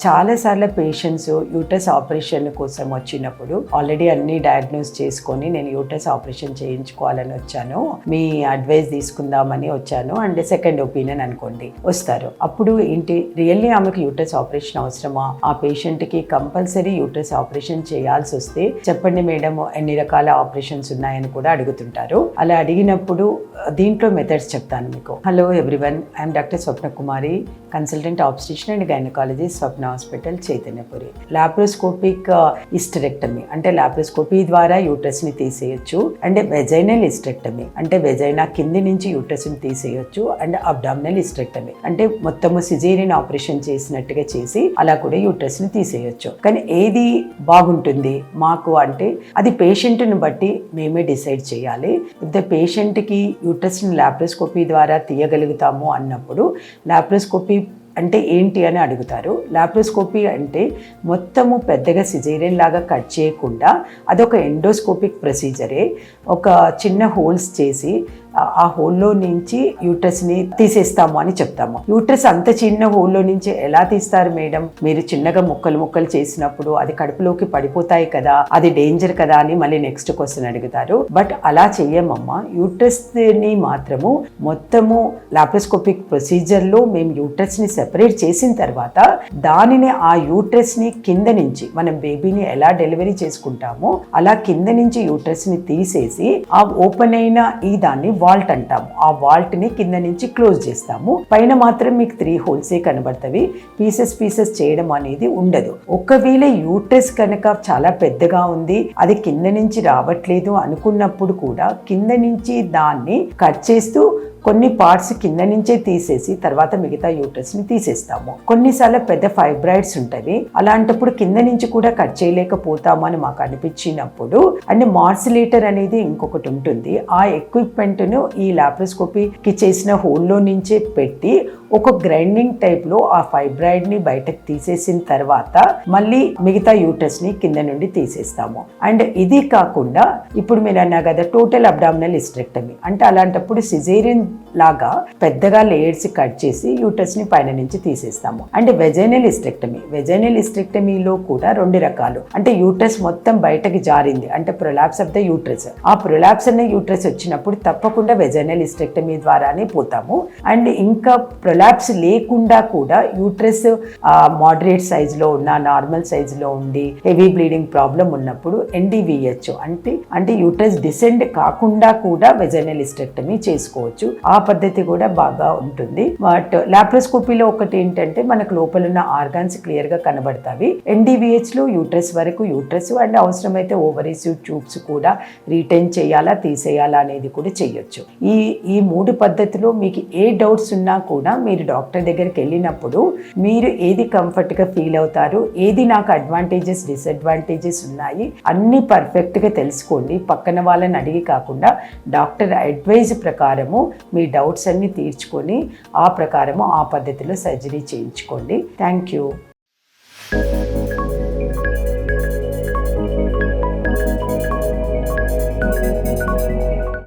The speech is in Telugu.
చాలాసార్లు పేషెంట్స్ యూటస్ ఆపరేషన్ కోసం వచ్చినప్పుడు ఆల్రెడీ అన్ని డయాగ్నోస్ చేసుకొని నేను యూటస్ ఆపరేషన్ చేయించుకోవాలని వచ్చాను, మీ అడ్వైస్ తీసుకుందామని వచ్చాను అండ్ సెకండ్ ఒపీనియన్ అనుకోండి వస్తారు. అప్పుడు ఏంటి, రియల్లీ ఆమెకు యూటస్ ఆపరేషన్ అవసరమా, ఆ పేషెంట్కి కంపల్సరీ యూటస్ ఆపరేషన్ చేయాల్సి వస్తే చెప్పండి మేడం ఎన్ని రకాల ఆపరేషన్స్ ఉన్నాయని కూడా అడుగుతుంటారు. అలా అడిగినప్పుడు దీంట్లో మెథడ్స్ చెప్తాను మీకు. Hello everyone, I'm doctor Swapna Kumari, consultant obstetrician and gynaecologist, Swapna hospital, Chaitanyapuri. Laparoscopic hysterectomy అంటే లాప్రోస్కోపీ ద్వారా యూటస్ ని తీసేయొచ్చు, అండ్ వెజైనల్ హిస్టరెక్టమీ అంటే వెజైనా కింది నుంచి యూటస్ ని తీసేయొచ్చు, అండ్ అబ్డామినల్ హిస్టరెక్టమీ అంటే మొత్తము సిజేరియన్ ఆపరేషన్ చేసినట్టుగా చేసి అలా కూడా యూటస్ ని తీసేయొచ్చు. కానీ ఏది బాగుంటుంది మాకు అంటే అది పేషెంట్ని బట్టి మేమే డిసైడ్ చేయాలి. ఇఫ్ ద పేషెంట్కి యూటస్ని లాప్రోస్కోపీ ద్వారా తీయగలుగుతాము అన్నప్పుడు లాప్రోస్కోపీ అంటే ఏంటి అని అడుగుతారు. లాప్రోస్కోపీ అంటే మొత్తము పెద్దగా సిజేరియన్ లాగా కట్ చేయకుండా అదొక ఎండోస్కోపిక్ ప్రొసీజరే. ఒక చిన్న హోల్స్ చేసి ఆ హోల్లో నుంచి యూట్రస్ని తీసేస్తాము అని చెప్తాము. యూట్రస్ అంత చిన్న హోల్లో నుంచి ఎలా తీస్తారు మేడం, మీరు చిన్నగా ముక్కలు ముక్కలు చేసినప్పుడు అది కడుపులోకి పడిపోతాయి కదా, అది డేంజర్ కదా అని మళ్ళీ నెక్స్ట్ క్వశ్చన్ అడుగుతారు. బట్ అలా చెయ్యమమ్మా. యూట్రస్ని మాత్రము మొత్తము లాప్రోస్కోపిక్ ప్రొసీజర్లో మేము యూట్రస్ని సెపరేట్ చేసిన తర్వాత దానిని ఆ యూట్రస్ని కింద నుంచి మనం బేబీని ఎలా డెలివరీ చేసుకుంటామో అలా కింద నుంచి యూట్రస్ని తీసేసి ఆ ఓపెన్ అయిన ఈ దాన్ని వాల్ట్ అంటాము. ఆ వాల్ట్ ని కింద నుంచి క్లోజ్ చేస్తాము. పైన మాత్రం మీకు 3 హోల్సే కనబడతవి. పీసెస్ చేయడం అనేది ఉండదు. ఒకవేళ యూట్రస్ కనుక చాలా పెద్దగా ఉంది, అది కింద నుంచి రావట్లేదు అనుకున్నప్పుడు కూడా కింద నుంచి దాన్ని కట్ చేస్తూ కొన్ని పార్ట్స్ కింద నుంచే తీసేసి తర్వాత మిగతా యూట్రస్ని తీసేస్తాము. కొన్నిసార్లు పెద్ద ఫైబ్రాయిడ్స్ ఉంటాయి, అలాంటప్పుడు కింద నుంచి కూడా కట్ చేయలేకపోతాము అని మాకు అనిపించినప్పుడు అండ్ మార్సిలేటర్ అనేది ఇంకొకటి ఉంటుంది. ఆ ఎక్విప్మెంట్ను ఈ లాప్రోస్కోపీకి చేసిన హోల్లో నుంచే పెట్టి ఒక గ్రైండింగ్ టైప్లో ఆ ఫైబ్రాయిడ్ని బయటకు తీసేసిన తర్వాత మళ్ళీ మిగతా యూట్రస్ని కింద నుండి తీసేస్తాము. అండ్ ఇది కాకుండా ఇప్పుడు మీరు అన్నా కదా టోటల్ అబ్డామినల్ హిస్టరెక్టమీ అంటే అలాంటప్పుడు సిజేరియన్ లాగా పెద్దగా లేయర్స్ కట్ చేసి యూట్రస్ని పైన నుంచి తీసేస్తాము. అండ్ వెజైనల్ హిస్టరెక్టమీలో కూడా 2 రకాలు. అంటే యూట్రస్ మొత్తం బయటకి జారింది అంటే ప్రొలాప్స్ ఆఫ్ ద యూట్రస్. ఆ ప్రొలాప్స్ అనే యూట్రస్ వచ్చినప్పుడు తప్పకుండా వెజైనల్ హిస్టరెక్టమీ ద్వారానే పోతాము. అండ్ ఇంకా ప్రొలాప్స్ లేకుండా కూడా యూట్రస్ మోడరేట్ సైజులో ఉన్న నార్మల్ సైజులో ఉండి హెవీ బ్లీడింగ్ ప్రాబ్లం ఉన్నప్పుడు NDVH అంటే యూట్రస్ డిసెండ్ కాకుండా కూడా వెజైనల్ హిస్టరెక్టమీ చేసుకోవచ్చు. ఆ పద్ధతి కూడా బాగా ఉంటుంది. బట్ లాప్రోస్కోపీలో ఒకటి ఏంటంటే మనకు లోపల ఉన్న ఆర్గాన్స్ క్లియర్ గా కనబడతాయి. NDVH లో యూట్రస్ వరకు యూట్రస్ అండ్ అవసరమైతే ఓవరీస్ ట్యూబ్స్ కూడా రీటైన్ చేయాలా తీసేయాలా అనేది కూడా చేయొచ్చు. ఈ 3 పద్ధతిలో మీకు ఏ డౌట్స్ ఉన్నా కూడా మీరు డాక్టర్ దగ్గరికి వెళ్ళినప్పుడు మీరు ఏది కంఫర్ట్ గా ఫీల్ అవుతారు, ఏది నాకు అడ్వాంటేజెస్ డిసడ్వాంటేజెస్ ఉన్నాయి అన్ని పర్ఫెక్ట్ గా తెలుసుకోండి. పక్కన వాళ్ళని అడిగి కాకుండా డాక్టర్ అడ్వైజ్ ప్రకారము మీ డౌట్స్ అన్ని తీర్చుకొని ఆ ప్రకారము ఆ పద్ధతిలో సర్జరీ చేయించుకోండి. Thank you.